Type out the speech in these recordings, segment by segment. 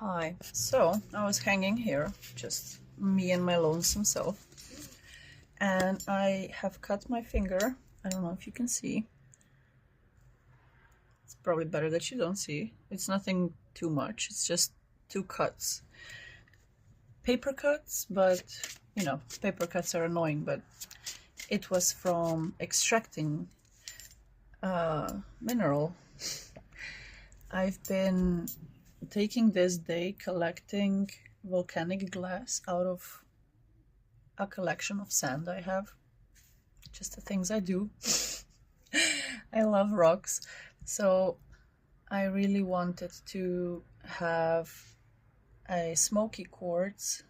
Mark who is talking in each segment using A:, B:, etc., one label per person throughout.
A: Hi. So I was hanging here, just me and my lonesome self, and I have cut my finger. I don't know if you can see. It's probably better that you don't see. It's nothing too much. It's just two cuts. Paper cuts, but you know, paper cuts are annoying, but it was from extracting mineral. I've been taking this day collecting volcanic glass out of a collection of sand I have. Just the things I do. I love rocks. So I really wanted to have a smoky quartz,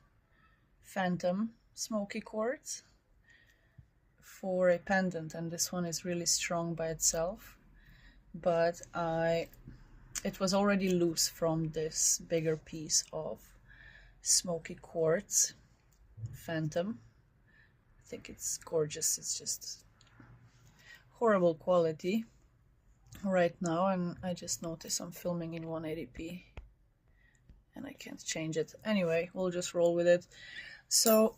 A: phantom smoky quartz, for a pendant, and this one is really strong by itself, but it was already loose from this bigger piece of smoky quartz phantom. I think it's gorgeous. It's just horrible quality right now, and I just noticed I'm filming in 180p and I can't change it. Anyway, we'll just roll with it. So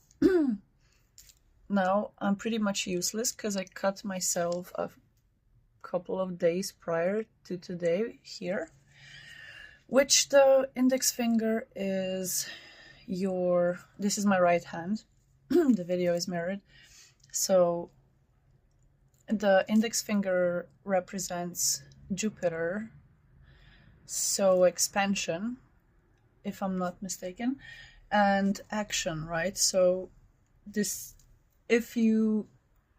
A: now I'm pretty much useless because I cut myself a couple of days prior to today here, which the index finger is this is my right hand. The video is mirrored. So the index finger represents Jupiter, so expansion, if I'm not mistaken, and action, right? So this, if you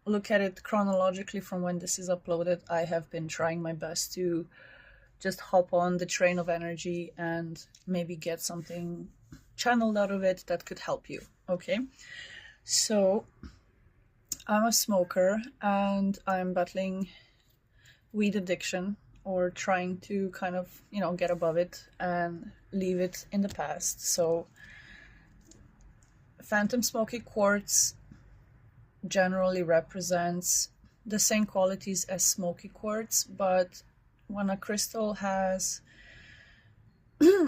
A: look at it chronologically from when this is uploaded, I have been trying my best to just hop on the train of energy and maybe get something channeled out of it that could help you. Okay, so I'm a smoker and I'm battling weed addiction, or trying to kind of, you know, get above it and leave it in the past. So phantom smoky quartz generally represents the same qualities as smoky quartz, but when a crystal has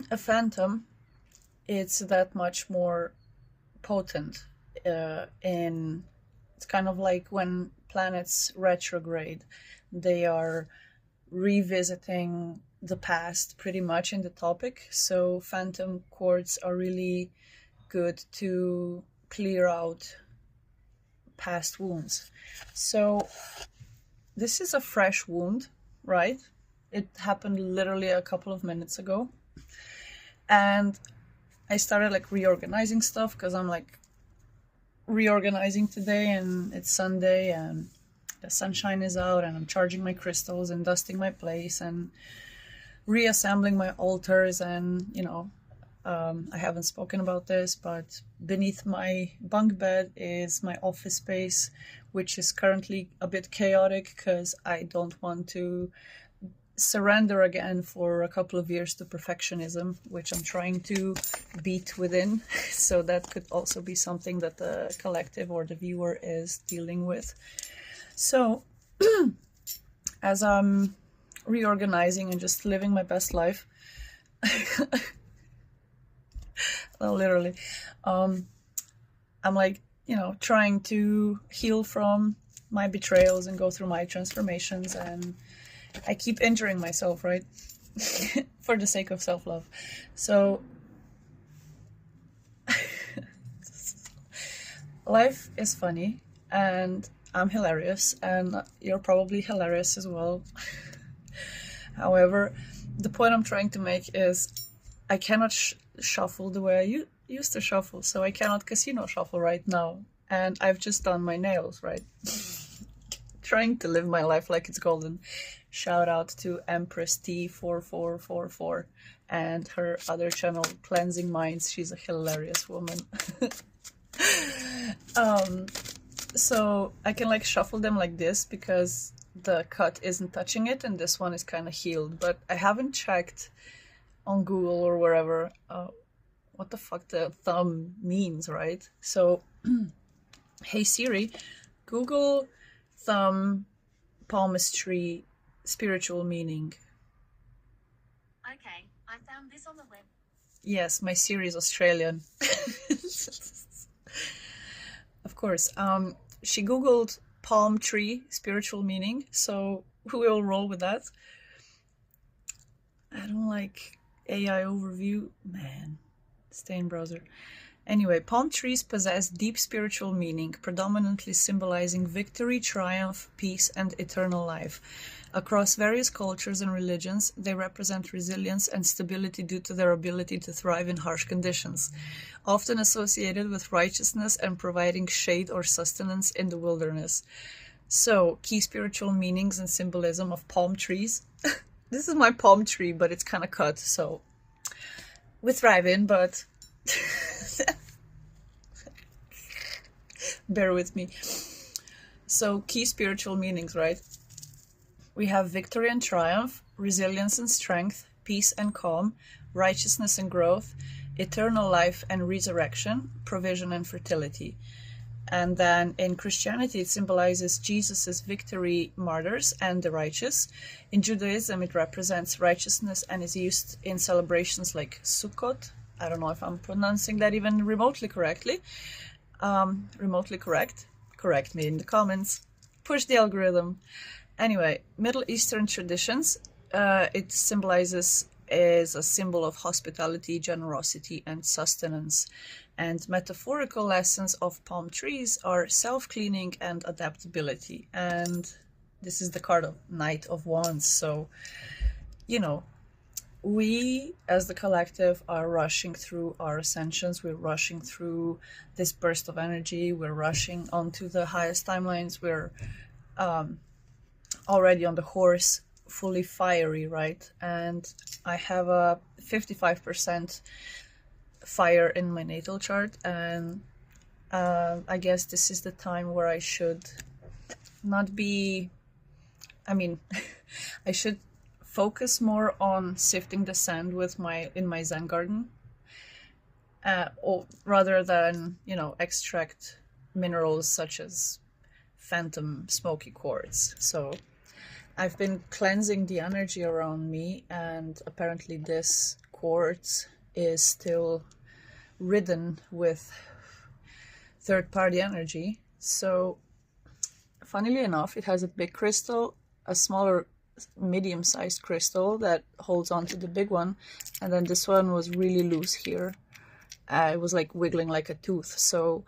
A: a phantom, it's that much more potent. It's kind of like when planets retrograde, they are revisiting the past pretty much in the topic. So phantom quartz are really good to clear out past wounds. So this is a fresh wound, right? It happened literally a couple of minutes ago, and I started like reorganizing stuff because I'm like reorganizing today, and it's Sunday and the sunshine is out, and I'm charging my crystals and dusting my place and reassembling my altars. And you know, I haven't spoken about this, but beneath my bunk bed is my office space, which is currently a bit chaotic because I don't want to surrender again for a couple of years to perfectionism, which I'm trying to beat within. So that could also be something that the collective or the viewer is dealing with. So as I'm reorganizing and just living my best life, well, literally, I'm like, you know, trying to heal from my betrayals and go through my transformations, and I keep injuring myself, right? For the sake of self-love. So life is funny and I'm hilarious, and you're probably hilarious as well. However, the point I'm trying to make is I cannot shuffle the way I used to shuffle, so I cannot casino shuffle right now, and I've just done my nails, right? Trying to live my life like it's golden. Shout out to Empress T4444 and her other channel, Cleansing Minds. She's a hilarious woman. So I can like shuffle them like this because the cut isn't touching it, and this one is kind of healed. But I haven't checked on Google or wherever what the fuck the thumb means, right? So hey Siri, Google thumb palmistry spiritual meaning.
B: Okay, I found this on the web.
A: Yes, my series Australian. Of course. She Googled palm tree spiritual meaning, so we'll roll with that. I don't like AI overview. Man, stay in browser. Anyway, palm trees possess deep spiritual meaning, predominantly symbolizing victory, triumph, peace, and eternal life. Across various cultures and religions, they represent resilience and stability due to their ability to thrive in harsh conditions, often associated with righteousness and providing shade or sustenance in the wilderness. So, key spiritual meanings and symbolism of palm trees. This is my palm tree, but it's kind of cut, so we're thriving, but bear with me. So, key spiritual meanings, right? We have victory and triumph, resilience and strength, peace and calm, righteousness and growth, eternal life and resurrection, provision and fertility. And then in Christianity, it symbolizes Jesus's victory, martyrs, and the righteous. In Judaism, it represents righteousness and is used in celebrations like Sukkot. I don't know if I'm pronouncing that even remotely correctly. Remotely correct. Correct me in the comments. Push the algorithm. Anyway, Middle Eastern traditions, it symbolizes as a symbol of hospitality, generosity, and sustenance. And metaphorical lessons of palm trees are self-cleaning and adaptability. And this is the card of Knight of Wands. So, you know, we as the collective are rushing through our ascensions. We're rushing through this burst of energy. We're rushing onto the highest timelines. We're already on the horse, fully fiery, right? And I have a 55% fire in my natal chart, and I guess this is the time where I should not be, I mean, I should focus more on sifting the sand with in my Zen garden, or rather than, you know, extract minerals such as phantom smoky quartz. So I've been cleansing the energy around me, and apparently this quartz is still ridden with third-party energy. So funnily enough, it has a big crystal, a smaller medium-sized crystal that holds on to the big one, and then this one was really loose here. It was like wiggling like a tooth. So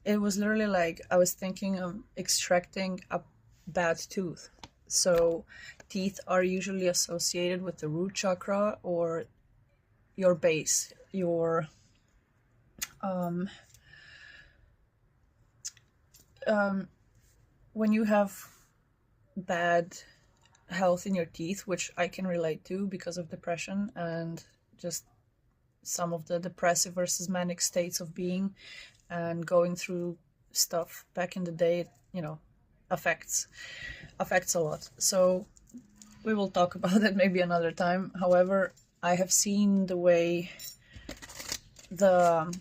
A: it was literally like I was thinking of extracting a bad tooth. So teeth are usually associated with the root chakra or your base, your when you have bad health in your teeth, which I can relate to because of depression and just some of the depressive versus manic states of being and going through stuff back in the day, you know, affects a lot. So we will talk about it maybe another time. However, I have seen the way the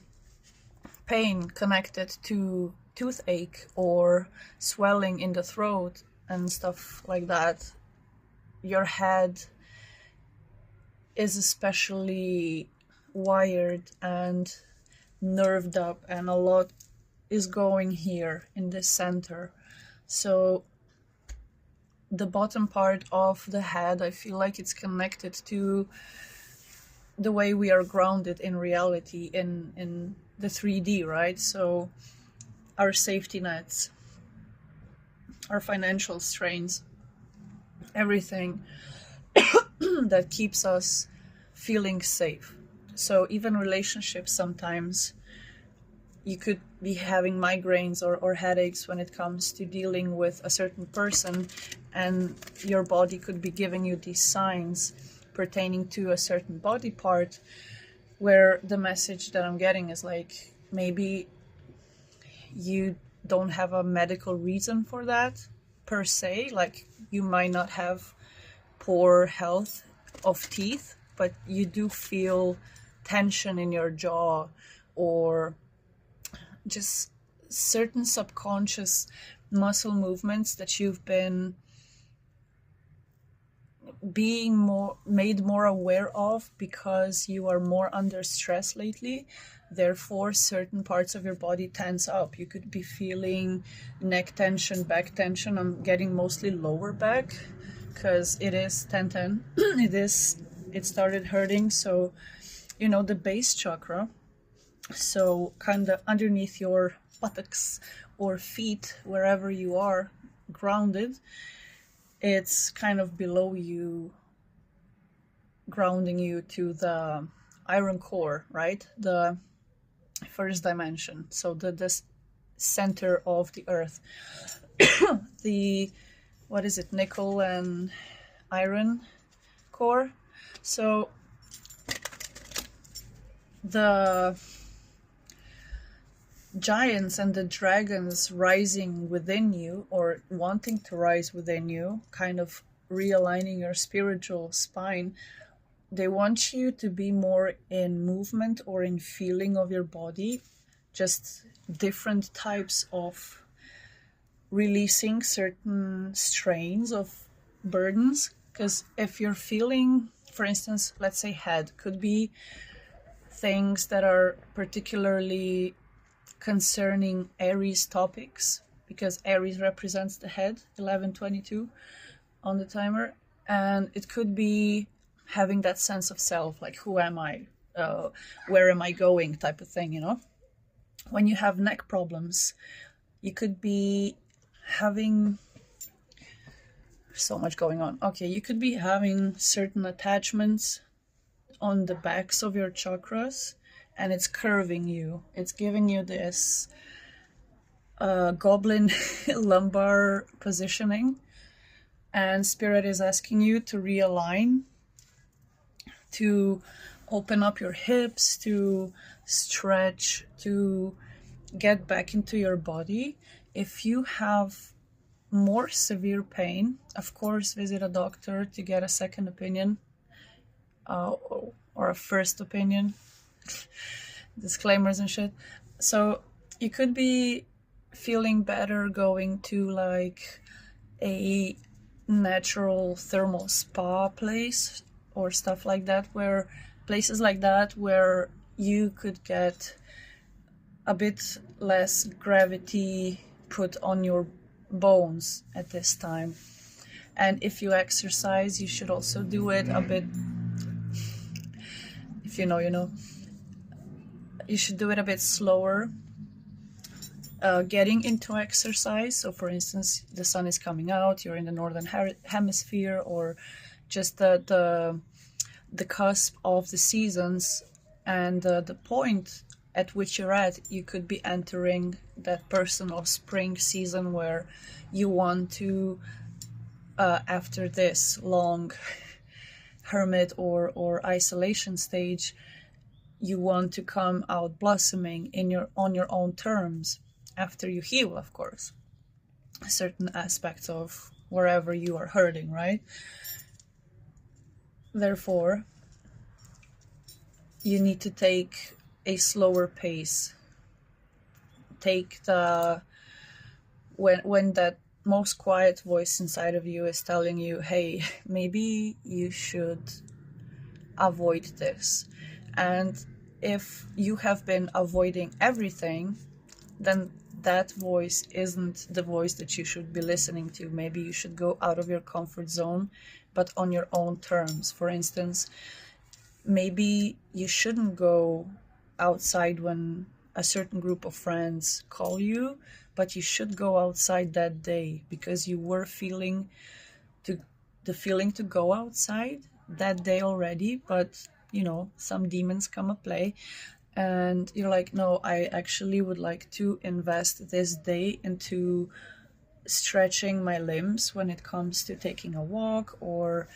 A: pain connected to toothache or swelling in the throat and stuff like that, your head is especially wired and nerved up, and a lot is going here in this center. So the bottom part of the head, I feel like it's connected to the way we are grounded in reality, in the 3D, right? So our safety nets, our financial strains, everything that keeps us feeling safe. So even relationships, sometimes you could be having migraines or headaches when it comes to dealing with a certain person, and your body could be giving you these signs pertaining to a certain body part, where the message that I'm getting is like, maybe you don't have a medical reason for that per se, like you might not have poor health of teeth, but you do feel tension in your jaw or just certain subconscious muscle movements that you've been being made more aware of because you are more under stress lately. Therefore, certain parts of your body tense up. You could be feeling neck tension, back tension. I'm getting mostly lower back because it is 10-10. It started hurting. So, you know, the base chakra, so kind of underneath your buttocks or feet, wherever you are grounded, it's kind of below you, grounding you to the iron core, right? The first dimension. So the center of the earth. The, what is it, nickel and iron core. So the giants and the dragons rising within you, or wanting to rise within you, kind of realigning your spiritual spine, they want you to be more in movement or in feeling of your body, just different types of releasing certain strains of burdens. Because if you're feeling, for instance, let's say head, could be things that are particularly concerning Aries topics, because Aries represents the head, 1122 on the timer, and it could be having that sense of self, like who am I, where am I going, type of thing, you know. When you have neck problems, you could be having so much going on. Okay, you could be having certain attachments on the backs of your chakras, and it's curving you. It's giving you this goblin lumbar positioning, and Spirit is asking you to realign, to open up your hips, to stretch, to get back into your body. If you have more severe pain, of course, visit a doctor to get a second opinion, or a first opinion. Disclaimers and shit. So you could be feeling better going to like a natural thermal spa place or stuff like that, where places like that where you could get a bit less gravity put on your bones at this time. And if you exercise, you should also do it a bit, if you know, you know, you should do it a bit slower, getting into exercise. So for instance, the sun is coming out, you're in the northern hemisphere, or just the cusp of the seasons, and the point at which you're at, you could be entering that personal spring season where you want to, after this long hermit or isolation stage, you want to come out blossoming on your own terms, after you heal, of course, certain aspects of wherever you are hurting, right? Therefore, you need to take a slower pace. Take the, when that most quiet voice inside of you is telling you, hey, maybe you should avoid this. And if you have been avoiding everything, then that voice isn't the voice that you should be listening to. Maybe you should go out of your comfort zone, but on your own terms. For instance, maybe you shouldn't go outside when a certain group of friends call you, but you should go outside that day because you were feeling the feeling to go outside that day already, but you know, some demons come a play, and you're like, no, I actually would like to invest this day into stretching my limbs when it comes to taking a walk, or,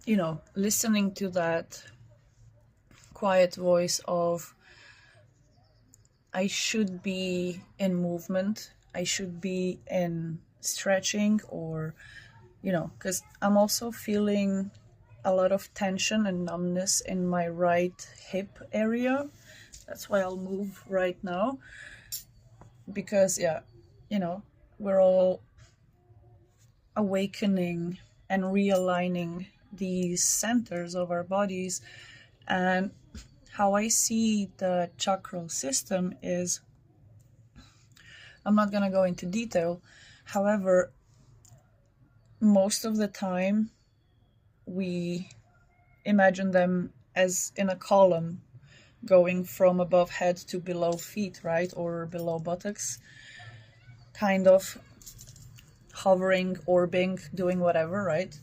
A: you know, listening to that quiet voice of, I should be in movement, I should be in stretching, or, you know, because I'm also feeling a lot of tension and numbness in my right hip area. That's why I'll move right now, because yeah, you know, we're all awakening and realigning these centers of our bodies. And how I see the chakral system is, I'm not going to go into detail. However, most of the time we imagine them as in a column going from above head to below feet, right? Or below buttocks, kind of hovering, orbiting, doing whatever, right?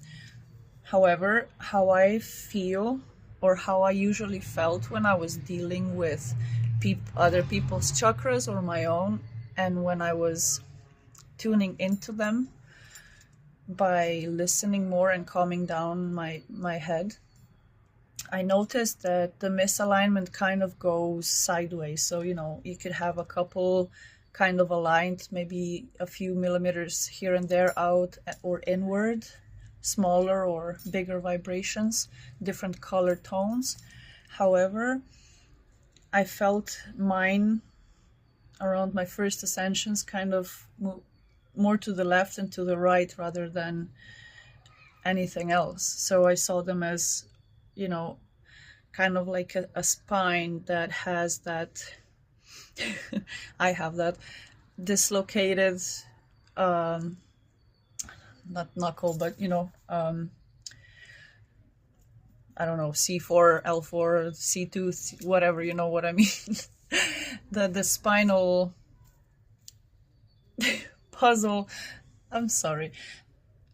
A: However, how I feel, or how I usually felt when I was dealing with other people's chakras or my own, and when I was tuning into them by listening more and calming down my head, I noticed that the misalignment kind of goes sideways. So, you could have a couple kind of aligned, maybe a few millimeters here and there out or inward, smaller or bigger vibrations, different color tones. However, I felt mine around my first ascensions kind of more to the left and to the right rather than anything else. So I saw them as, kind of like a spine that has that, I have that dislocated, not knuckle, but, I don't know, C4, L4, C2, whatever, you know what I mean? the spinal puzzle. I'm sorry.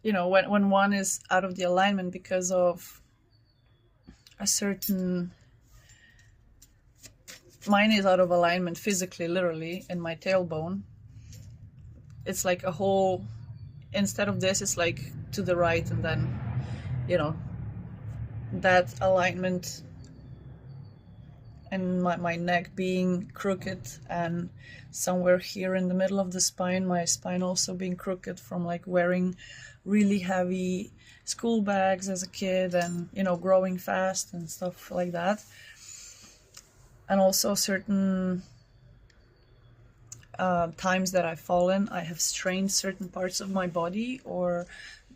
A: When one is out of the alignment because of a certain, mine is out of alignment physically, literally, in my tailbone. It's like a whole, instead of this, it's like to the right, and then, that alignment, and my neck being crooked, and somewhere here in the middle of the spine, my spine also being crooked from like wearing really heavy school bags as a kid, and growing fast and stuff like that. And also certain times that I've fallen, I have strained certain parts of my body, or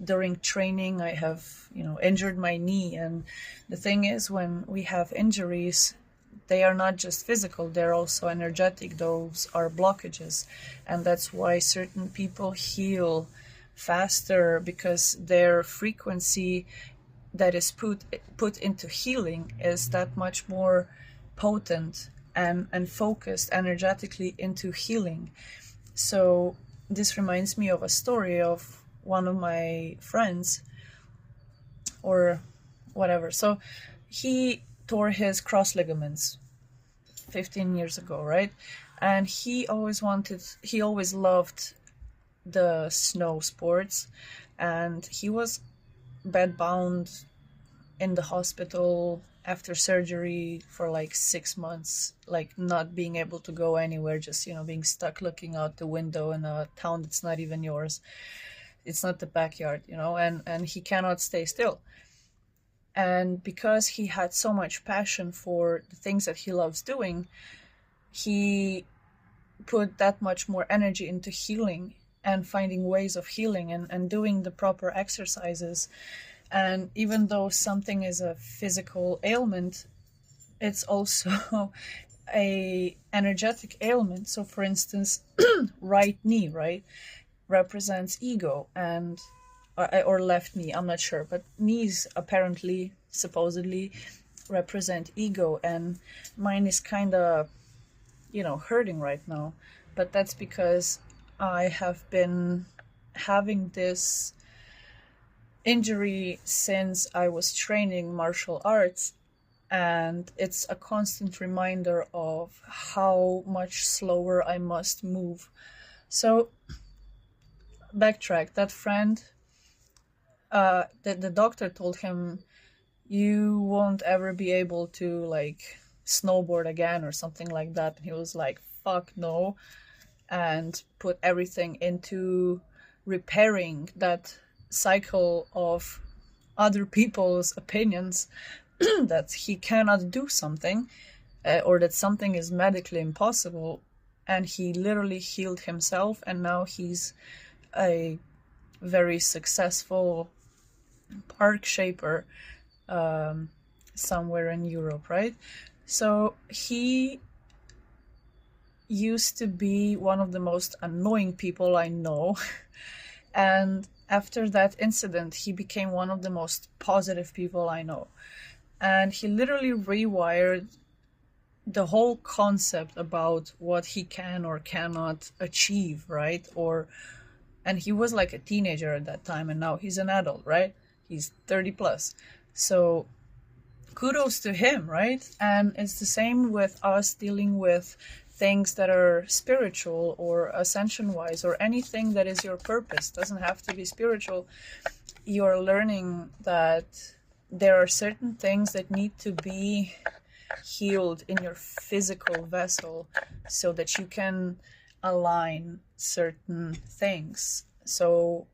A: during training I have injured my knee. And the thing is, when we have injuries, they are not just physical, they're also energetic. Those are blockages, and that's why certain people heal faster, because their frequency that is put into healing is that much more potent and focused energetically into healing. So this reminds me of a story of one of my friends, or whatever. So he tore his cross ligaments 15 years ago, right? And he always loved the snow sports, and he was bedbound in the hospital after surgery for like 6 months, like not being able to go anywhere, just being stuck looking out the window in a town that's not even yours. It's not the backyard, and he cannot stay still. And because he had so much passion for the things that he loves doing, he put that much more energy into healing and finding ways of healing, and doing the proper exercises. And even though something is a physical ailment, it's also a energetic ailment. So for instance, right knee, right, represents ego, and or left knee, I'm not sure, but knees apparently, supposedly, represent ego. And mine is kind of, hurting right now. But that's because I have been having this injury since I was training martial arts, and it's a constant reminder of how much slower I must move. So backtrack, that friend, the doctor told him, you won't ever be able to like snowboard again or something like that. And he was like, fuck no, and put everything into repairing that cycle of other people's opinions that he cannot do something, or that something is medically impossible. And he literally healed himself, and now he's a very successful park shaper somewhere in Europe, right? So he used to be one of the most annoying people I know. And after that incident, he became one of the most positive people I know. And he literally rewired the whole concept about what he can or cannot achieve, right? And he was like a teenager at that time, and now he's an adult, right? He's 30 plus. So kudos to him, right? And it's the same with us dealing with things that are spiritual or ascension wise, or anything that is your purpose. Doesn't have to be spiritual. You're learning that there are certain things that need to be healed in your physical vessel so that you can align certain things. So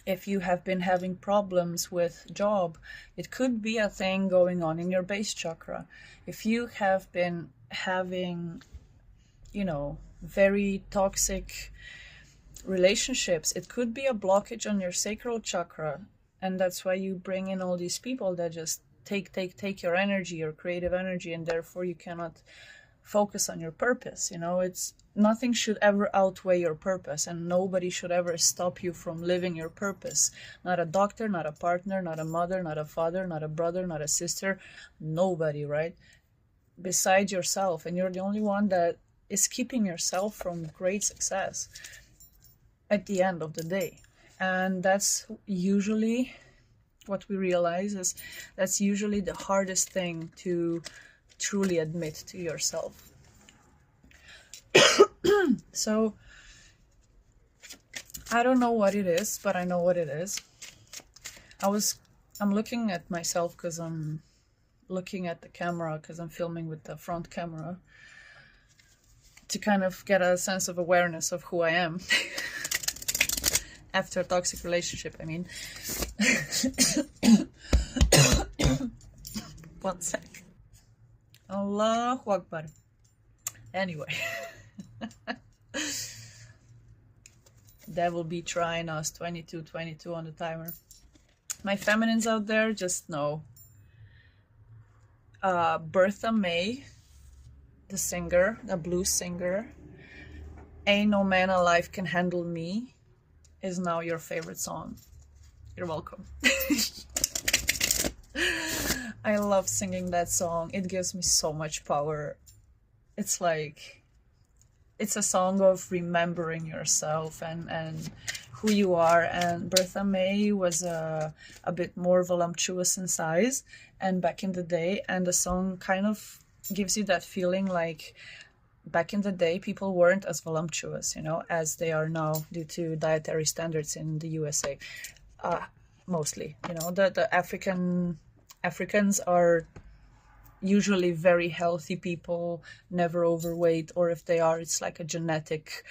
A: if you have been having problems with job, it could be a thing going on in your base chakra. If you have been having, very toxic relationships, it could be a blockage on your sacral chakra. And that's why you bring in all these people that just take your energy, your creative energy, and therefore you cannot focus on your purpose. It's nothing should ever outweigh your purpose, and nobody should ever stop you from living your purpose. Not a doctor, not a partner, not a mother, not a father, not a brother, not a sister, nobody, right? Besides yourself. And you're the only one that is keeping yourself from great success at the end of the day. And that's usually what we realize is that's usually the hardest thing to truly admit to yourself. So I don't know what it is, but I know what it is. I'm looking at myself because I'm looking at the camera, because I'm filming with the front camera, to kind of get a sense of awareness of who I am. After a toxic relationship, I mean. One sec. Allahu Akbar. Anyway. Devil be trying us. 22 on the timer. My feminines out there, just know. Bertha May, the singer, the blues singer, Ain't No Man Alive Can Handle Me, is now your favorite song. You're welcome. I love singing that song. It gives me so much power. It's like, it's a song of remembering yourself and who you are. And Bertha May was a bit more voluptuous in size and back in the day, and the song kind of gives you that feeling like back in the day people weren't as voluptuous, as they are now due to dietary standards in the USA. Mostly, the Africans are usually very healthy people, never overweight, or if they are, it's like a genetic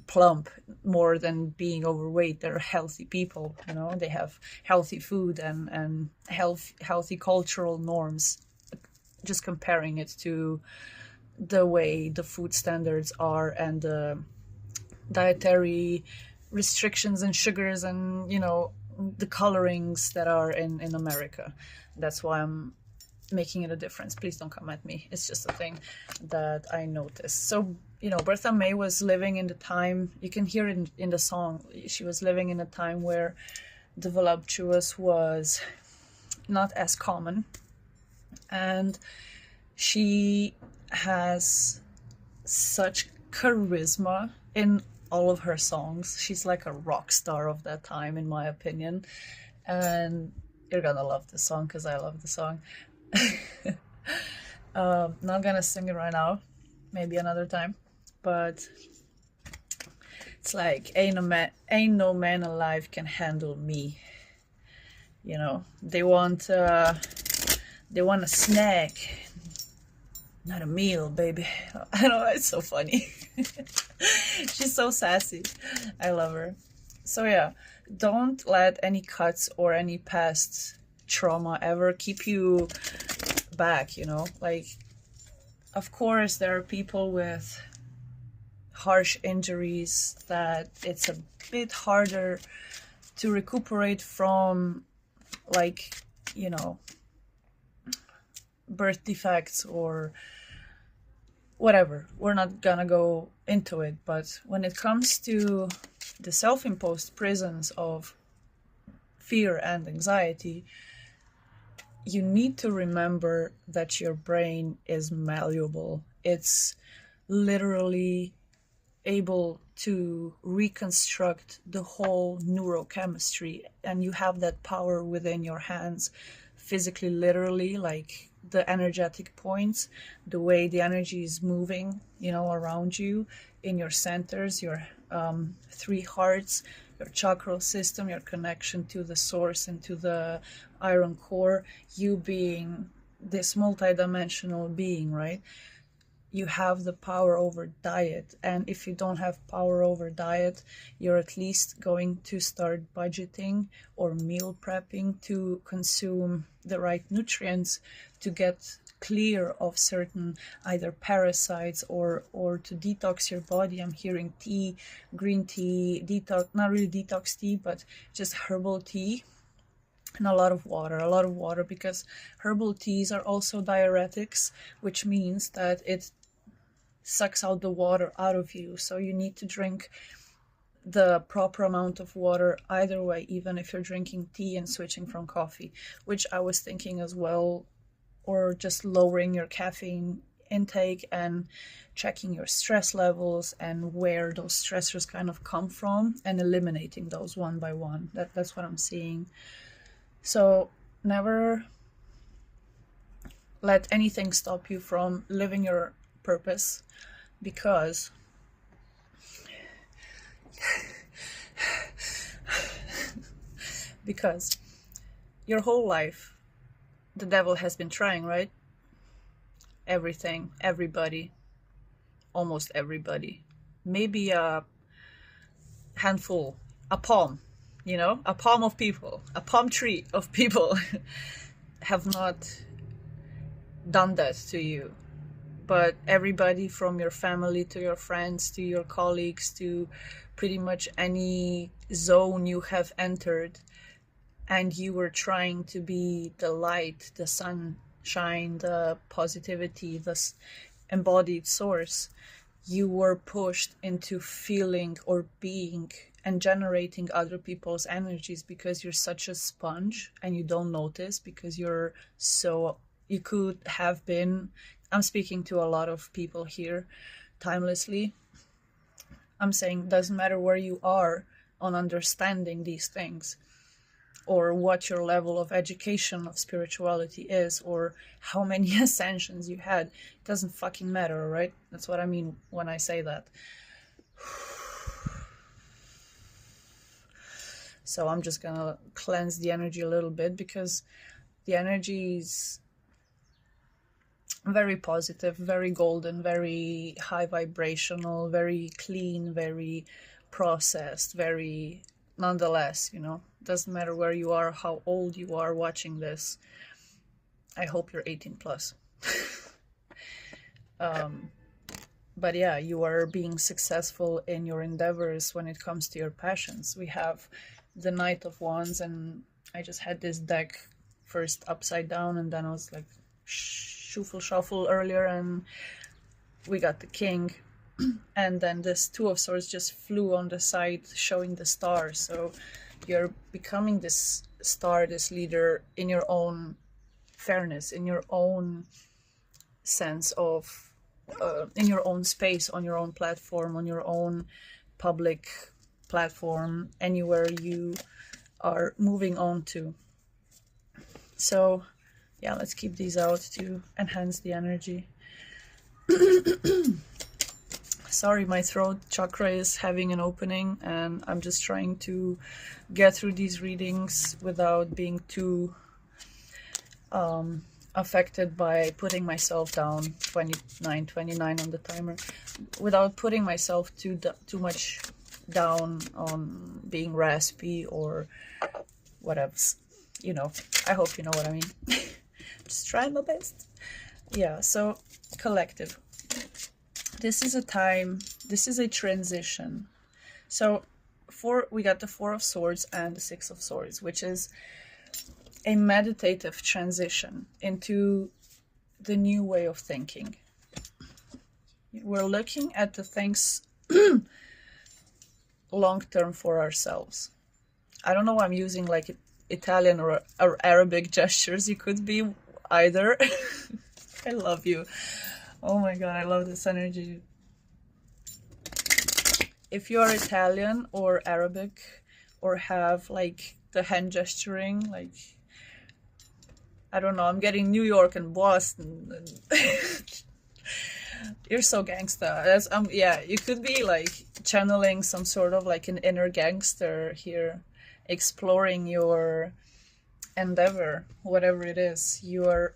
A: plump more than being overweight. They're healthy people, they have healthy food and healthy cultural norms. Just comparing it to the way the food standards are and the dietary restrictions and sugars and the colorings that are in America. That's why I'm making it a difference. Please don't come at me. It's just a thing that I noticed. So Bertha May was living in the time, you can hear it in the song, she was living in a time where the voluptuous was not as common, and she has such charisma in all of her songs. She's like a rock star of that time, in my opinion, and you're gonna love the song because I love the song. Not gonna sing it right now, maybe another time, but it's like ain't no man alive can handle me. They want a snack, not a meal, baby. I know, it's so funny. She's so sassy. I love her. So yeah, don't let any cuts or any past trauma ever keep you back, like, of course there are people with harsh injuries that it's a bit harder to recuperate from, like, you know, birth defects or whatever. We're not gonna go into it, but when it comes to the self-imposed prisons of fear and anxiety, you need to remember that your brain is malleable. It's literally able to reconstruct the whole neurochemistry, and you have that power within your hands, physically, literally, like the energetic points, the way the energy is moving, you know, around you, in your centers, your 3 hearts, your chakra system, your connection to the source and to the iron core, you being this multidimensional being, right? You have the power over diet, and if you don't have power over diet, you're at least going to start budgeting or meal prepping to consume the right nutrients to get clear of certain either parasites or to detox your body. I'm hearing tea, green tea, detox, not really detox tea, but just herbal tea, and a lot of water, because herbal teas are also diuretics, which means that it sucks out the water out of you. So you need to drink the proper amount of water either way, even if you're drinking tea and switching from coffee, which I was thinking as well, or just lowering your caffeine intake and checking your stress levels and where those stressors kind of come from and eliminating those one by one. That's what I'm seeing. So never let anything stop you from living your purpose, because your whole life the devil has been trying, right? Everything, everybody, almost everybody, maybe a handful, a palm, you know, a palm of people, a palm tree of people have not done that to you. But everybody, from your family to your friends to your colleagues to pretty much any zone you have entered, and you were trying to be the light, the sunshine, the positivity, the embodied source, you were pushed into feeling or being and generating other people's energies, because you're such a sponge and you don't notice, because you're so, you could have been, I'm speaking to a lot of people here timelessly. I'm saying, doesn't matter where you are on understanding these things, or what your level of education of spirituality is, or how many ascensions you had. It doesn't fucking matter, right? That's what I mean when I say that. So I'm just gonna cleanse the energy a little bit, because the energy is very positive, very golden, very high vibrational, very clean, very processed, very, nonetheless, you know, doesn't matter where you are, how old you are watching this. I hope you're 18 plus. But yeah, you are being successful in your endeavors when it comes to your passions. We have the Knight of Wands, and I just had this deck first upside down, and then I was like shuffle earlier, and we got the King. And then this Two of Swords just flew on the side, showing the star. So you're becoming this star, this leader in your own fairness, in your own sense of, in your own space, on your own platform, on your own public platform, anywhere you are moving on to. So yeah, let's keep these out to enhance the energy. Sorry, my throat chakra is having an opening, and I'm just trying to get through these readings without being too affected by putting myself down. 29 on the timer, without putting myself too much down on being raspy or whatever, you know. I hope you know what I mean. Just trying my best. Yeah, so collective. This is a time, this is a transition. So we got the Four of Swords and the Six of Swords, which is a meditative transition into the new way of thinking. We're looking at the things long term for ourselves. I don't know why I'm using like Italian or Arabic gestures. You could be either. I love you. Oh my god, I love this energy. If you are Italian or Arabic or have like the hand gesturing, like, I don't know, I'm getting New York and Boston. And you're so gangsta. That's yeah, you could be like channeling some sort of like an inner gangster here, exploring your endeavor, whatever it is. You are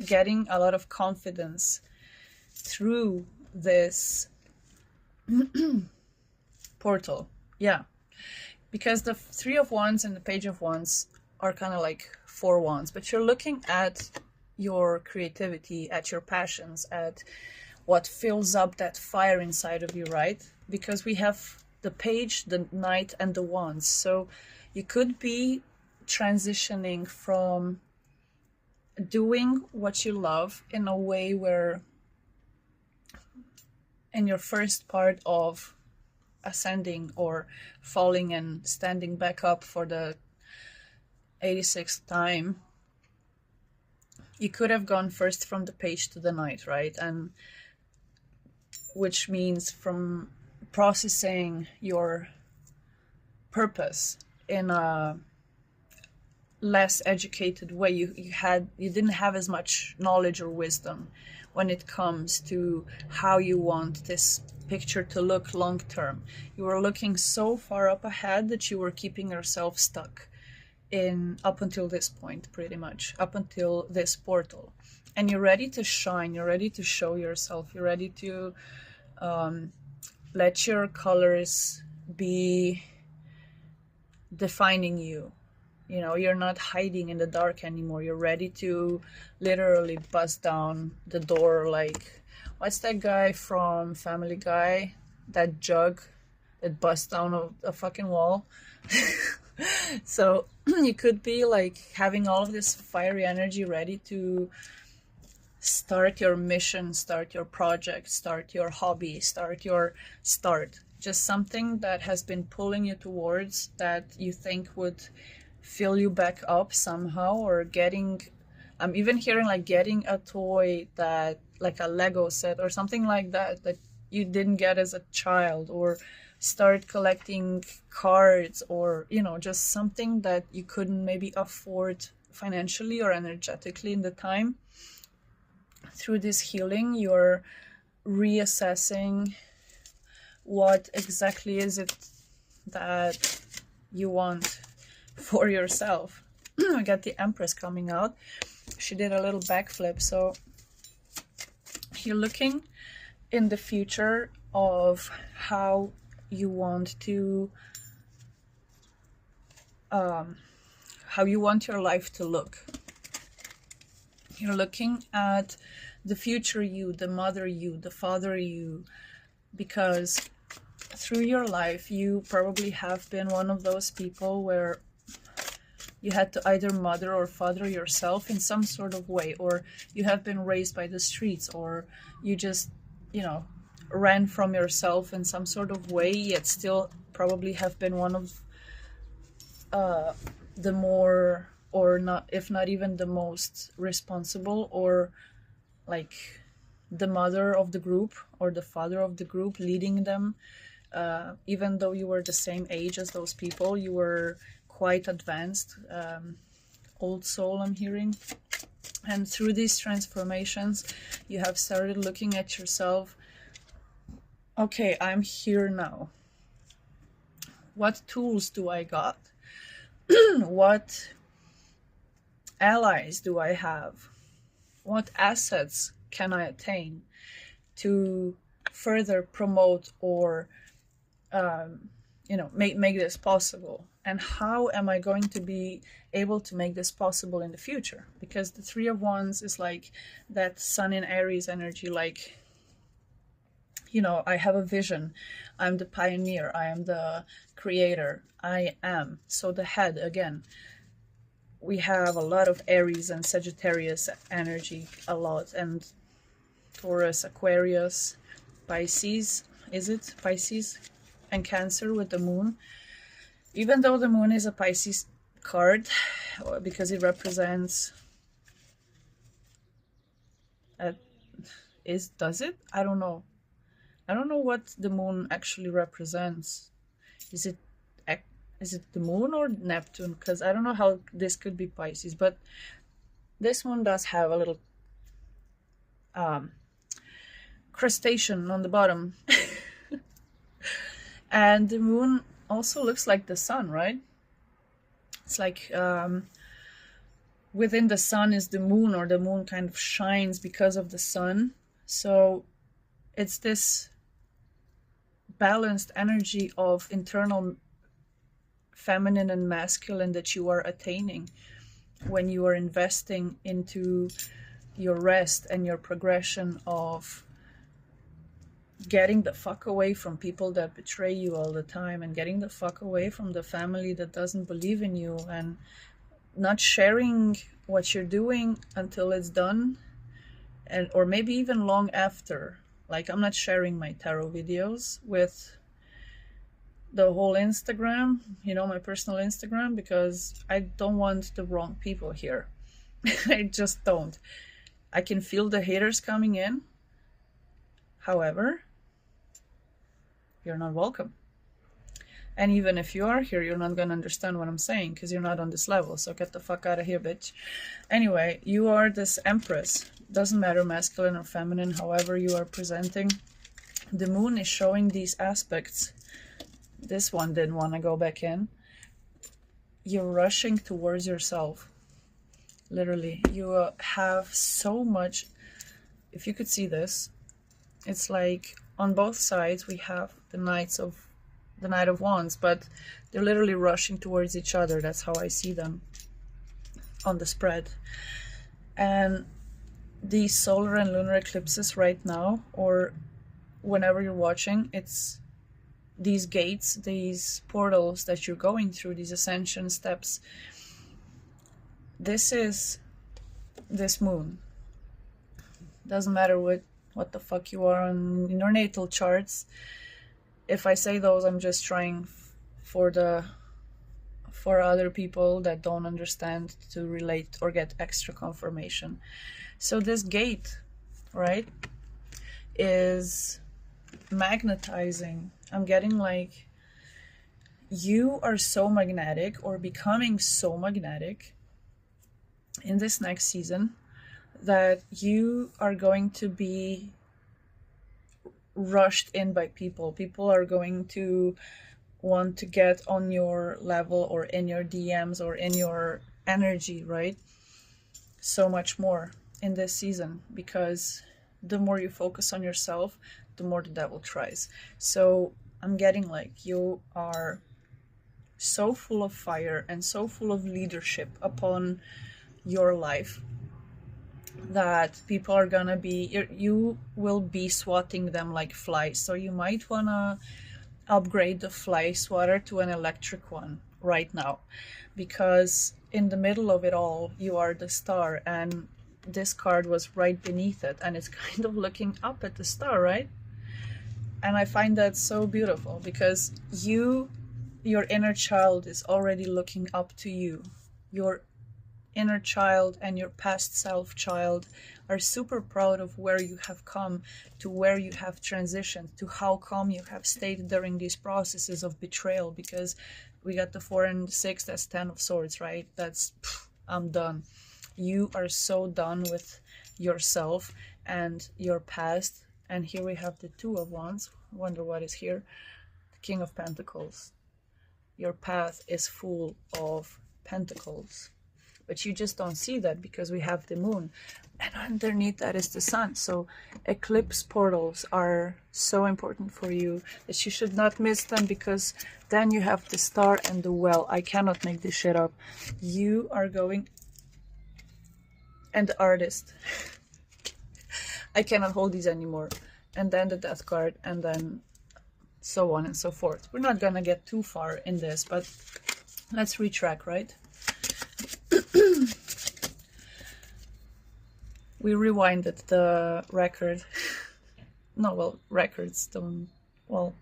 A: getting a lot of confidence through this portal. Yeah, because the Three of Wands and the Page of Wands are kind of like Four Wands, but you're looking at your creativity, at your passions, at what fills up that fire inside of you, right? Because we have the Page, the Knight, and the Wands. So you could be transitioning from doing what you love in a way where in your first part of ascending or falling and standing back up for the 86th time, you could have gone first from the Page to the Knight, right? And which means from processing your purpose in a less educated way. You didn't have as much knowledge or wisdom when it comes to how you want this picture to look long term. You were looking so far up ahead that you were keeping yourself stuck in up until this point, pretty much up until this portal. And you're ready to shine, you're ready to show yourself, you're ready to let your colors be defining you. You know, you're not hiding in the dark anymore. You're ready to literally bust down the door like, what's that guy from Family Guy? That jug that busts down a fucking wall. So you could be like having all of this fiery energy ready to start your mission, start your project, start your hobby, just something that has been pulling you towards, that you think would fill you back up somehow, or I'm even hearing like getting a toy that like a Lego set or something like that you didn't get as a child, or start collecting cards, or you know, just something that you couldn't maybe afford financially or energetically in the time. Through this healing, you're reassessing what exactly is it that you want for yourself. I got the Empress coming out. She did a little backflip. So you're looking in the future of how you want to how you want your life to look. You're looking at the future you, the mother you, the father you, because through your life you probably have been one of those people where you had to either mother or father yourself in some sort of way, or you have been raised by the streets, or you just, you know, ran from yourself in some sort of way, yet still probably have been one of the more, or not, if not even the most responsible, or like the mother of the group or the father of the group, leading them. Even though you were the same age as those people, you were quite advanced, old soul, I'm hearing. And through these transformations, you have started looking at yourself. Okay, I'm here now. What tools do I got? What allies do I have? What assets can I attain to further promote or you know, make this possible? And how am I going to be able to make this possible in the future? Because the Three of Wands is like that Sun in Aries energy, like You know, I have a vision. I'm the pioneer. I am the creator. I am. So the head, again, we have a lot of Aries and Sagittarius energy, a lot, and Taurus, Aquarius, Pisces, is it? Pisces and Cancer with the moon. Even though the moon is a Pisces card, because it represents, does it? I don't know. I don't know what the moon actually represents. Is it the moon or Neptune? Because I don't know how this could be Pisces, but this one does have a little crustacean on the bottom. And the moon also looks like the sun, right? It's like within the sun is the moon, or the moon kind of shines because of the sun. So it's this balanced energy of internal feminine and masculine that you are attaining when you are investing into your rest and your progression of getting the fuck away from people that betray you all the time, and getting the fuck away from the family that doesn't believe in you, and not sharing what you're doing until it's done, and or maybe even long after. Like, I'm not sharing my tarot videos with the whole Instagram, you know, my personal Instagram, because I don't want the wrong people here. I just don't. I can feel the haters coming in. However, you're not welcome. And even if you are here, you're not going to understand what I'm saying, because you're not on this level. So get the fuck out of here, bitch. Anyway, you are this Empress. Doesn't matter masculine or feminine, however you are presenting. The moon is showing these aspects. This one didn't want to go back in. You're rushing towards yourself. Literally, you have so much. If you could see this, it's like on both sides we have the Knight of Wands, but they're literally rushing towards each other. That's how I see them on the spread. And these solar and lunar eclipses right now, or whenever you're watching, it's these gates, these portals that you're going through, these ascension steps. This is this moon. Doesn't matter what the fuck you are on in your natal charts. If I say those, I'm just trying for other people that don't understand to relate or get extra confirmation. So this gate, right, is magnetizing. I'm getting like, you are so magnetic, or becoming so magnetic in this next season, that you are going to be rushed in by people. People are going to want to get on your level, or in your DMs, or in your energy, right? So much more in this season, because the more you focus on yourself, the more the devil tries. So I'm getting like, you are so full of fire and so full of leadership upon your life, that people are gonna be, you will be swatting them like flies. So you might wanna upgrade the fly swatter to an electric one right now, because in the middle of it all, you are the star, and this card was right beneath it, and it's kind of looking up at the star, right? And I find that so beautiful, because your inner child is already looking up to you. Your inner child and your past self child are super proud of where you have come, to where you have transitioned, to how calm you have stayed during these processes of betrayal, because we got the 4 and 6, that's 10 of swords, right? That's, I'm done. You are so done with yourself and your past. And here we have the 2 of Wands. Wonder what is here. The King of Pentacles. Your path is full of pentacles, but you just don't see that because we have the moon, and underneath that is the sun. So eclipse portals are so important for you that you should not miss them, because then you have the star and the well. I cannot make this shit up. You are going, and the artist. I cannot hold these anymore. and then the Death card, and then so on and so forth. We're not gonna get too far in this, but let's retrack, right? We rewinded the record. No, well, records don't, well,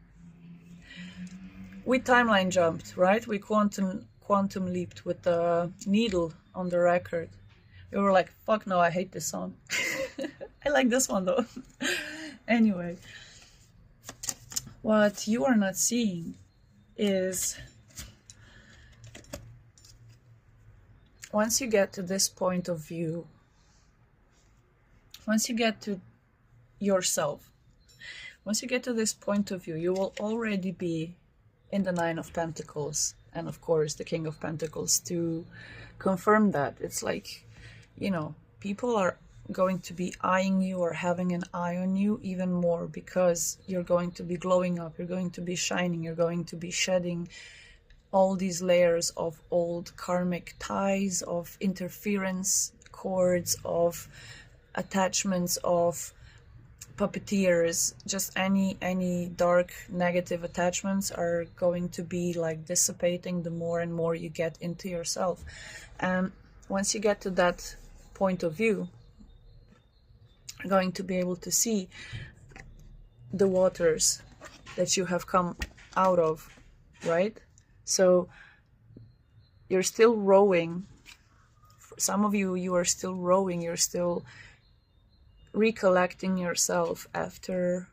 A: we timeline jumped, right? We quantum leaped with the needle on the record. We were like, fuck no, I hate this song. I like this one though. Anyway, what you are not seeing is, once you get to this point of view, once you get to yourself, once you get to this point of view, you will already be in the Nine of Pentacles, and of course the King of Pentacles to confirm that. It's like, you know, people are going to be eyeing you or having an eye on you even more, because you're going to be glowing up, you're going to be shining, you're going to be shedding all these layers of old karmic ties, of interference cords, of attachments, of puppeteers. Just any dark negative attachments are going to be like dissipating the more and more you get into yourself. And once you get to that point of view, you're going to be able to see the waters that you have come out of, right? So you're still rowing. For some of you, you are still rowing, you're still recollecting yourself after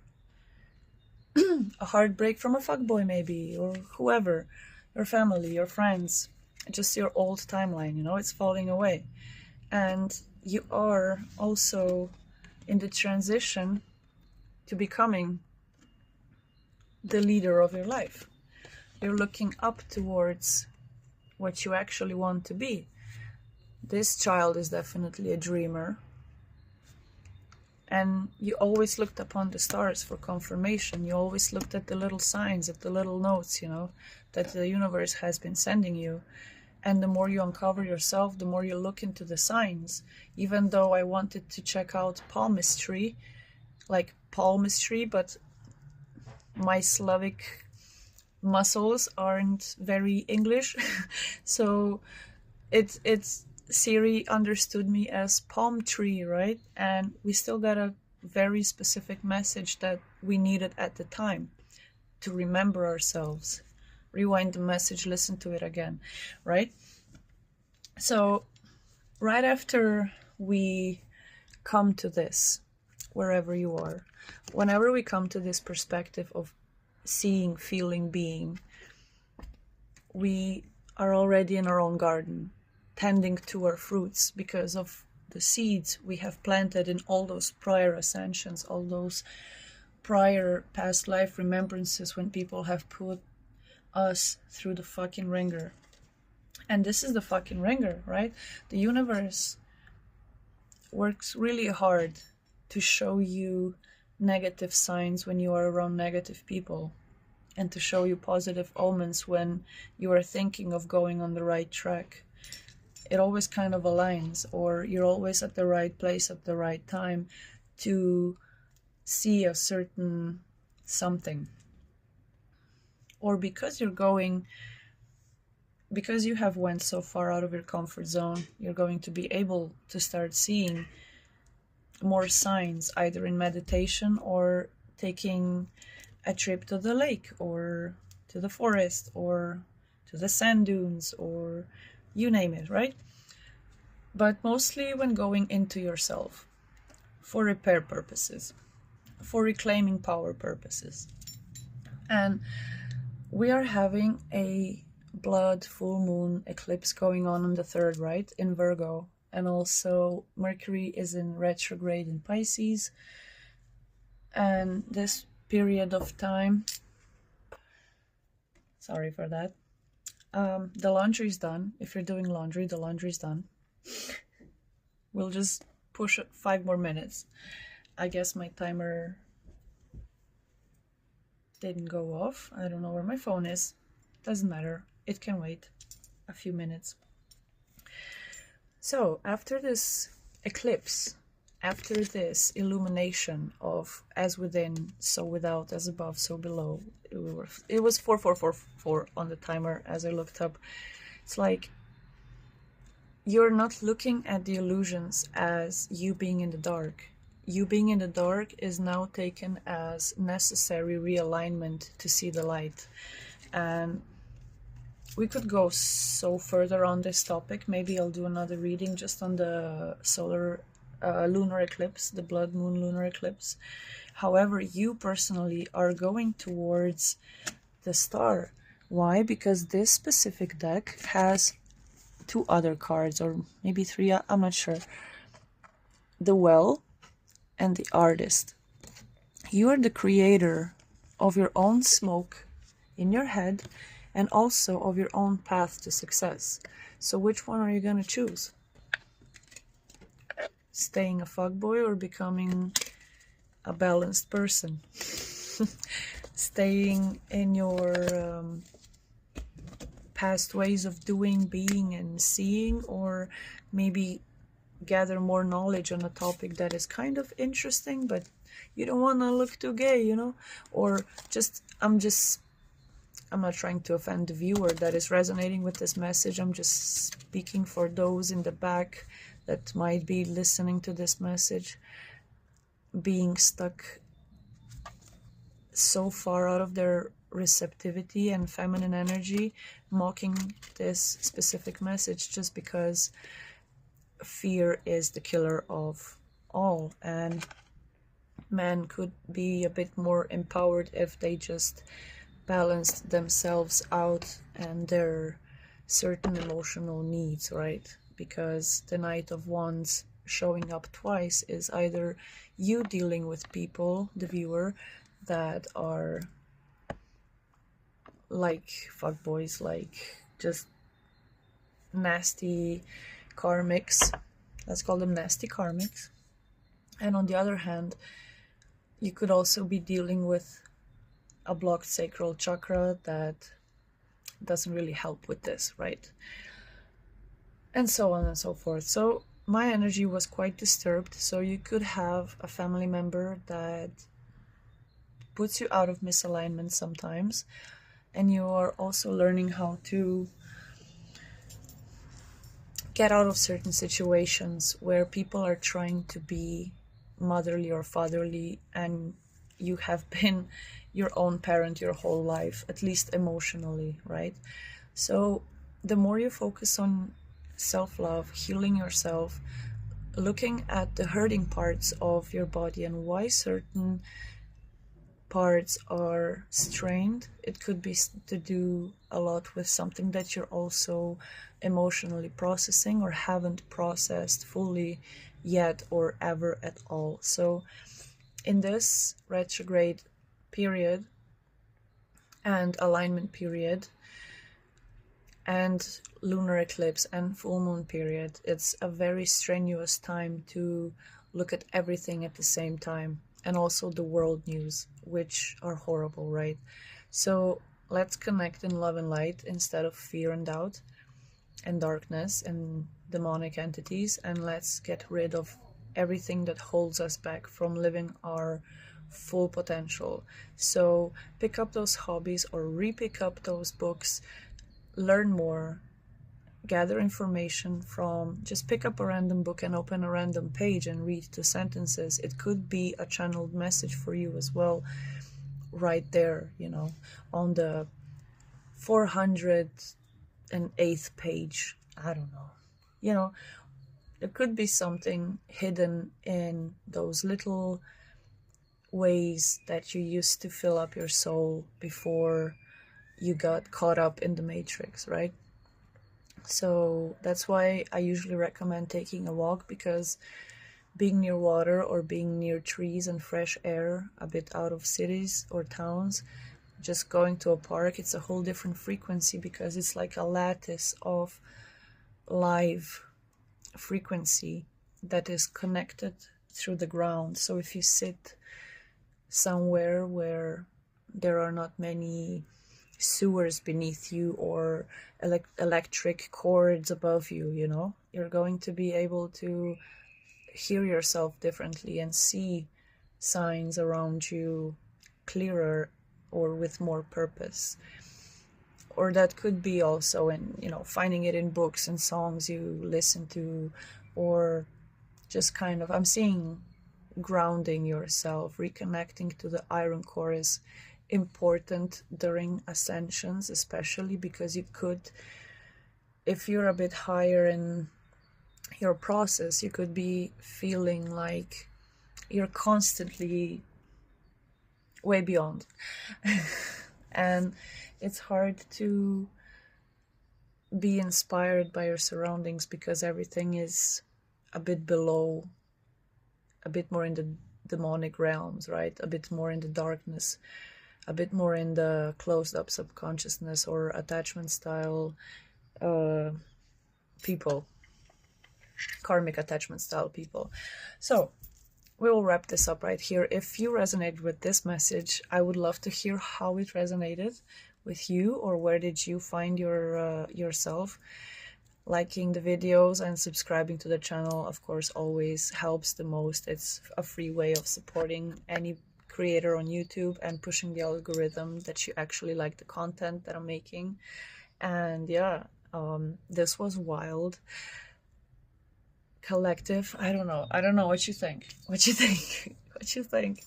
A: a heartbreak from a fuckboy maybe, or whoever, your family, your friends, just your old timeline, you know, it's falling away. And you are also in the transition to becoming the leader of your life. You're looking up towards what you actually want to be. This child is definitely a dreamer. And you always looked upon the stars for confirmation. You always looked at the little signs, at the little notes, you know, that the universe has been sending you. And the more you uncover yourself, the more you look into the signs. Even though I wanted to check out palmistry, like palmistry, but my Slavic muscles aren't very English. So it's Siri understood me as palm tree, right? And we still got a very specific message that we needed at the time to remember ourselves. Rewind the message, listen to it again, right? So right after we come to this, wherever you are, whenever we come to this perspective of seeing, feeling, being, we are already in our own garden, tending to our fruits because of the seeds we have planted in all those prior ascensions, all those prior past life remembrances when people have put us through the fucking ringer. And this is the fucking ringer, right? The universe works really hard to show you negative signs when you are around negative people, and to show you positive omens when you are thinking of going on the right track. It always kind of aligns, or you're always at the right place at the right time to see a certain something. Or because you have went so far out of your comfort zone, you're going to be able to start seeing more signs, either in meditation or taking a trip to the lake or to the forest or to the sand dunes, or you name it, right? But mostly when going into yourself for repair purposes, for reclaiming power purposes. And we are having a blood full moon eclipse going on the 3rd, right, in Virgo. And also Mercury is in retrograde in Pisces. And this period of time, sorry for that, the laundry is done. If you're doing laundry, the laundry is done. We'll just push it 5 more minutes. I guess my timer didn't go off. I don't know where my phone is. Doesn't matter. It can wait a few minutes. So after this eclipse after this illumination of as within, so without, as above, so below, it was 4444 on the timer as I looked up. It's like you're not looking at the illusions as you being in the dark. You being in the dark is now taken as necessary realignment to see the light. And we could go so further on this topic. Maybe I'll do another reading just on the lunar eclipse, the blood moon lunar eclipse. However, you personally are going towards the star. Why? Because this specific deck has 2 other cards, or maybe 3, I'm not sure. The Well and the Artist. You are the creator of your own smoke in your head and also of your own path to success. So which one are you going to choose? Staying a fuckboy or becoming a balanced person? Staying in your past ways of doing, being, and seeing, or maybe gather more knowledge on a topic that is kind of interesting, but you don't want to look too gay, you know? Or I'm not trying to offend the viewer that is resonating with this message. I'm just speaking for those in the back that might be listening to this message, being stuck so far out of their receptivity and feminine energy, mocking this specific message just because fear is the killer of all, and men could be a bit more empowered if they just balanced themselves out and their certain emotional needs, right? Because the Knight of Wands showing up twice is either you dealing with people, the viewer, that are like fuckboys, like just nasty karmics. Let's call them nasty karmics. And on the other hand, you could also be dealing with a blocked sacral chakra that doesn't really help with this, right? And so on and so forth. So my energy was quite disturbed. So you could have a family member that puts you out of misalignment sometimes, and you are also learning how to get out of certain situations where people are trying to be motherly or fatherly, and you have been your own parent your whole life, at least emotionally, right? So the more you focus on self-love, healing yourself, looking at the hurting parts of your body and why certain parts are strained, it could be to do a lot with something that you're also emotionally processing or haven't processed fully yet or ever at all. So in this retrograde period and alignment period and lunar eclipse and full moon period, it's a very strenuous time to look at everything at the same time, and also the world news, which are horrible, right? So let's connect in love and light instead of fear and doubt and darkness and demonic entities, and let's get rid of everything that holds us back from living our full potential. So pick up those hobbies or re-pick up those books, learn more, gather information from, just pick up a random book and open a random page and read 2 sentences. It could be a channeled message for you as well, right there, you know, on the 408th page. I don't know, you know, there could be something hidden in those little ways that you used to fill up your soul before you got caught up in the matrix, right? So that's why I usually recommend taking a walk, because being near water or being near trees and fresh air, a bit out of cities or towns, just going to a park, it's a whole different frequency, because it's like a lattice of live frequency that is connected through the ground. So if you sit somewhere where there are not many sewers beneath you or electric cords above you, you know, you're going to be able to hear yourself differently and see signs around you clearer or with more purpose. Or that could be also in, you know, finding it in books and songs you listen to, or just kind of, I'm seeing grounding yourself, reconnecting to the iron core is important during ascensions, especially because you could, if you're a bit higher in your process, you could be feeling like you're constantly way beyond. And it's hard to be inspired by your surroundings because everything is a bit below, a bit more in the demonic realms, right? A bit more in the darkness, a bit more in the closed up subconsciousness or attachment style people, karmic attachment style people. So we will wrap this up right here. If you resonate with this message, I would love to hear how it resonated with you, or where did you find yourself. Liking the videos and subscribing to the channel, of course, always helps the most. It's a free way of supporting any creator on YouTube and pushing the algorithm that you actually like the content that I'm making. And yeah, this was wild. Collective, I don't know what you think. What you think?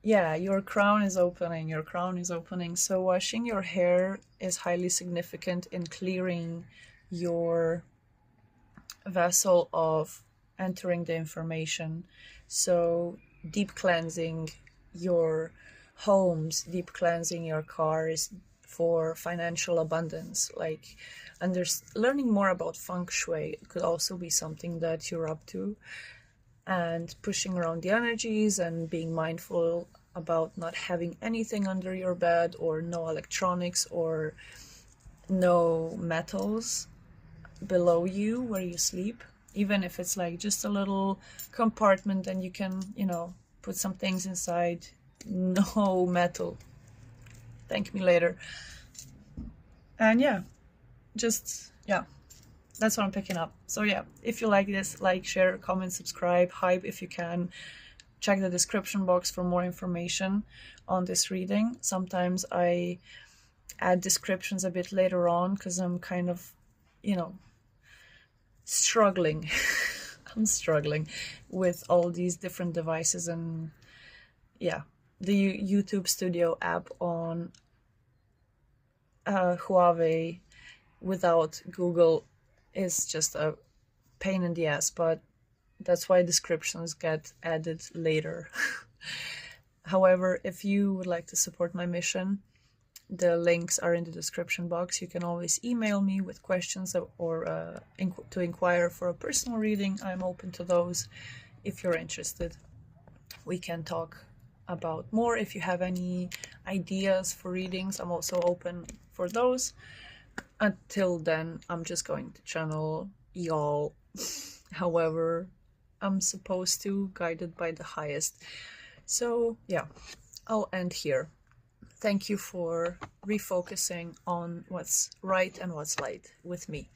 A: Yeah, your crown is opening. So washing your hair is highly significant in clearing your vessel of entering the information. So deep cleansing your homes, deep cleansing your cars for financial abundance. Like learning more about feng shui could also be something that you're up to. And pushing around the energies and being mindful about not having anything under your bed, or no electronics or no metals below you where you sleep, even if it's like just a little compartment and you can, you know, put some things inside. No metal, thank me later. And yeah, just yeah, that's what I'm picking up. So yeah, if you like this, like, share, comment, subscribe, hype if you can. Check the description box for more information on this reading. Sometimes I add descriptions a bit later on because I'm kind of, you know, struggling. I'm struggling with all these different devices. And yeah, the YouTube Studio app on Huawei without Google is just a pain in the ass, but that's why descriptions get added later. However, if you would like to support my mission, the links are in the description box. You can always email me with questions or to inquire for a personal reading. I'm open to those. If you're interested, we can talk about more. If you have any ideas for readings, I'm also open for those. Until then, I'm just going to channel y'all however I'm supposed to, guided by the highest. So yeah, I'll end here. Thank you for refocusing on what's right and what's light with me.